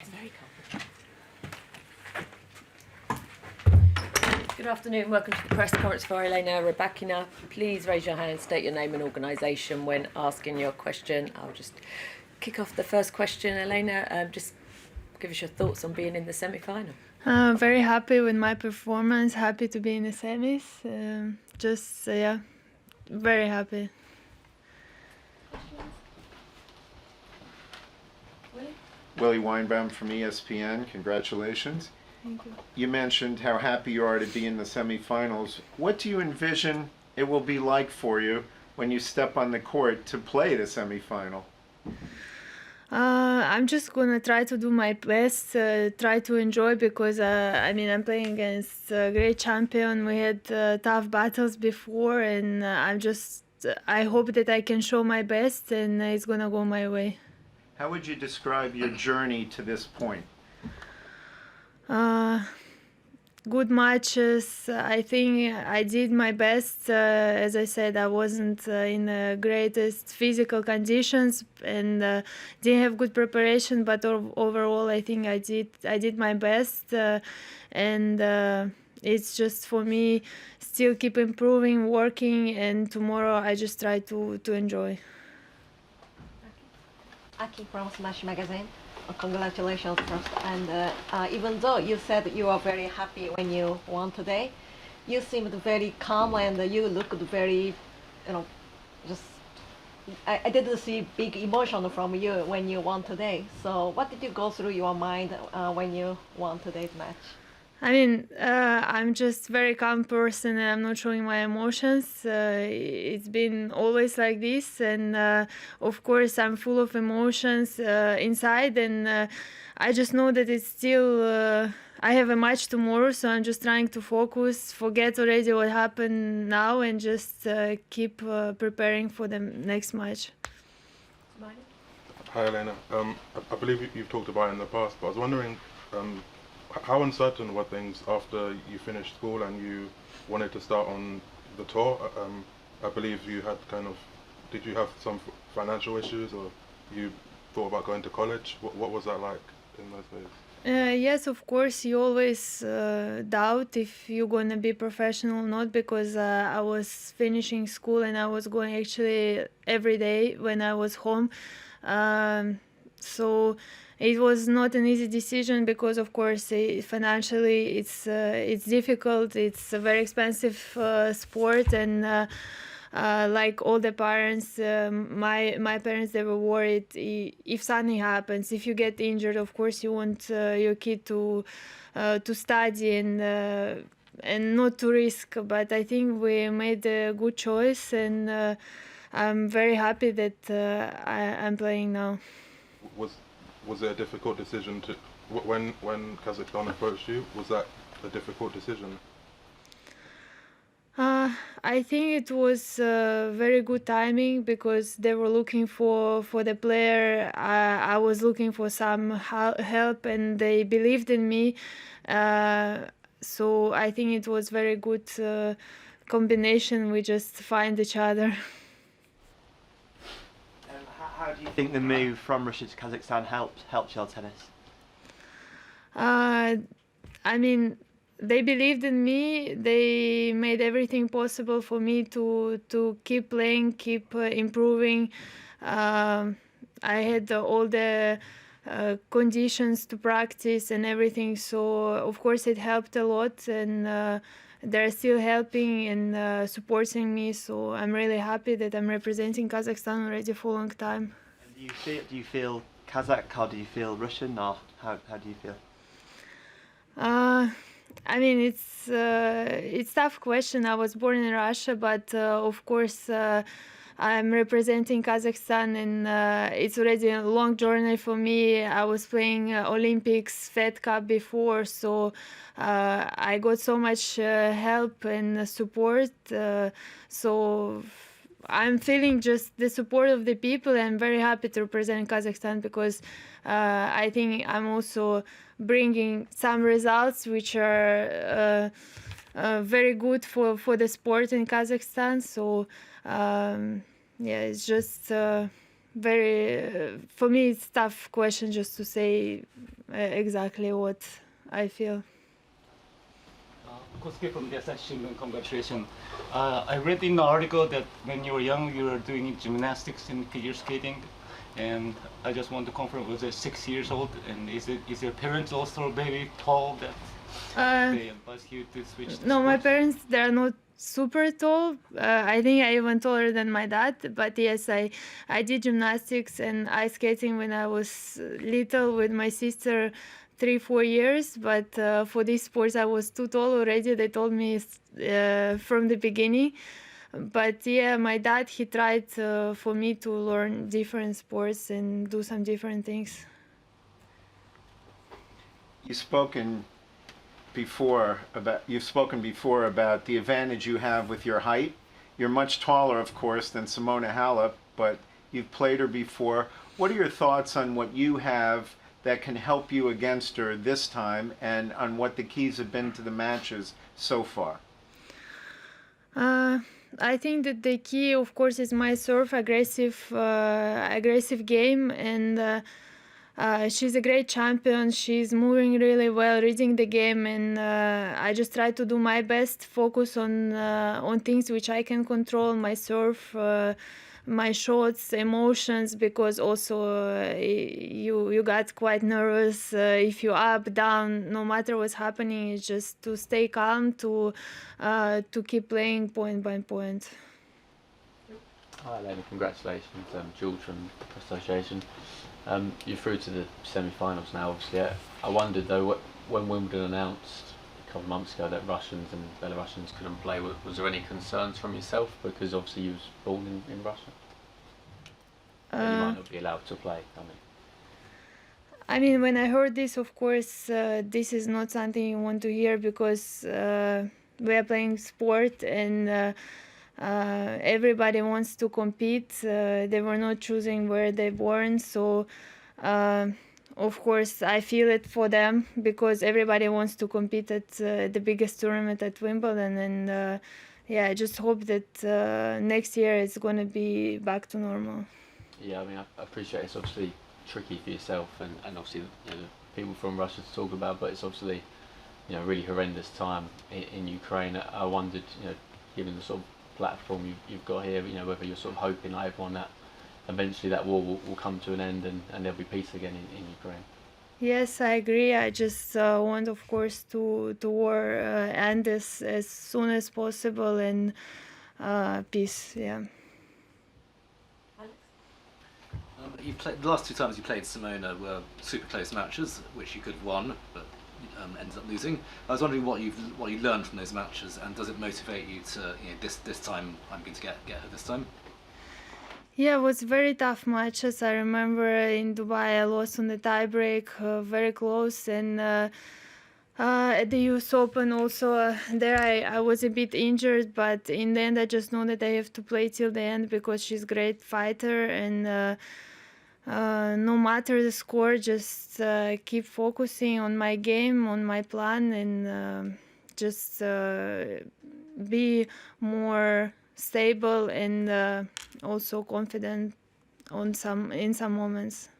It's very cold. Good afternoon, welcome to the press conference for Elena Rybakina. Please raise your hand, state your name and organisation when asking your question. I'll just kick off the first question. Elena, just give us your thoughts on being in the semi-final. Very happy with my performance, happy to be in the semis. Very happy. Willie Weinbaum from ESPN, congratulations. Thank you. You mentioned how happy you are to be in the semifinals. What do you envision it will be like for you when you step on the court to play the semifinal? I'm just gonna try to do my best, try to enjoy because I'm playing against a great champion. We had tough battles before, and I hope that I can show my best, and it's gonna go my way. How would you describe your journey to this point? Good matches. I think I did my best. As I said, I wasn't in the greatest physical conditions and didn't have good preparation. But overall, I think I did my best. It's just for me, still keep improving, working, and tomorrow I just try to enjoy. Aki from Smash Magazine. Congratulations first. And even though you said you are very happy when you won today, you seemed very calm and you looked very, I didn't see big emotion from you when you won today. So what did you go through your mind when you won today's match? I'm just very calm person and I'm not showing my emotions. It's been always like this, and of course I'm full of emotions inside, and I just know that it's still I have a match tomorrow, so I'm just trying to focus, forget already what happened now, and just keep preparing for the next match. Hi Elena, I believe you've talked about it in the past, but I was wondering how uncertain were things after you finished school and you wanted to start on the tour? I believe you had did you have some financial issues, or you thought about going to college? What was that like in those days? Yes, of course, you always doubt if you're going to be professional or not, because I was finishing school and I was going actually every day when I was home. So it was not an easy decision because, of course, financially it's difficult. It's a very expensive sport, and like all the parents, my parents, they were worried if something happens, if you get injured. Of course, you want your kid to study and not to risk. But I think we made a good choice, and I'm very happy that I'm playing now. Was it a difficult decision to when Kazakhstan approached you? Was that a difficult decision? I think it was very good timing because they were looking for the player. I was looking for some help, and they believed in me. So I think it was very good combination. We just find each other. How do you think the move from Russia to Kazakhstan helped your tennis? They believed in me. They made everything possible for me to keep playing, keep improving. I had all the conditions to practice and everything, so of course it helped a lot, and they're still helping and supporting me, so I'm really happy that I'm representing Kazakhstan already for a long time. And do you feel Kazakh, or do you feel Russian, or how do you feel? It's a tough question. I was born in Russia, but of course I'm representing Kazakhstan, and it's already a long journey for me. I was playing Olympics, Fed Cup before, so I got so much help and support. So I'm feeling just the support of the people. I'm very happy to represent Kazakhstan because I think I'm also bringing some results which are very good for the sport in Kazakhstan. So it's just very for me it's tough question just to say exactly what I feel. Kosuke from the Asahi Shimbun, congratulations. I read in the article that when you were young, you were doing gymnastics and figure skating, and I just want to confirm, was it 6 years old, and is your parents also very tall that they advise you to switch to No, my sports? parents, they're not super tall. I think I even taller than my dad. But yes, I did gymnastics and ice skating when I was little with my sister, 3-4 years. But for these sports, I was too tall already. They told me from the beginning. But yeah, my dad, he tried for me to learn different sports and do some different things. You've spoken before about the advantage you have with your height. You're much taller, of course, than Simona Halep, but you've played her before. What are your thoughts on what you have that can help you against her this time, and on what the keys have been to the matches so far? I think that the key, of course, is my serve, aggressive game, and she's a great champion. She's moving really well, reading the game, and I just try to do my best, focus on things which I can control, my serve, my shots, emotions, because also you got quite nervous if you're up, down, no matter what's happening. It's just to stay calm, to keep playing point by point. Hi Elena, congratulations. Jules from the Association. You're through to the semi-finals now, obviously. I wondered though, when Wimbledon announced a couple of months ago that Russians and Belarusians couldn't play, was there any concerns from yourself? Because obviously you was born in Russia. You might not be allowed to play, I mean, when I heard this, of course, this is not something you want to hear, because we are playing sport, and everybody wants to compete. They were not choosing where they're born, so of course I feel it for them, because everybody wants to compete at the biggest tournament at Wimbledon, and yeah, I just hope that next year it's going to be back to normal. Yeah, I mean, I appreciate it's obviously tricky for yourself and obviously the people from Russia to talk about, but it's obviously really horrendous time in Ukraine. I wondered, given the sort of platform you've got here, whether you're sort of hoping like everyone that eventually that war will come to an end and there'll be peace again in Ukraine. Yes, I agree. I just want, of course, to war end as soon as possible, and peace. Yeah. The last two times you played Simona were super close matches, which you could have won, but ended up losing. I was wondering what you learned from those matches, and does it motivate you to this time I'm going to get her this time? Yeah, it was very tough matches. I remember in Dubai I lost on the tiebreak, very close, and at the US Open also there I was a bit injured, but in the end I just know that I have to play till the end, because she's a great fighter, and no matter the score, just keep focusing on my game, on my plan, and just be more stable and also confident in some moments.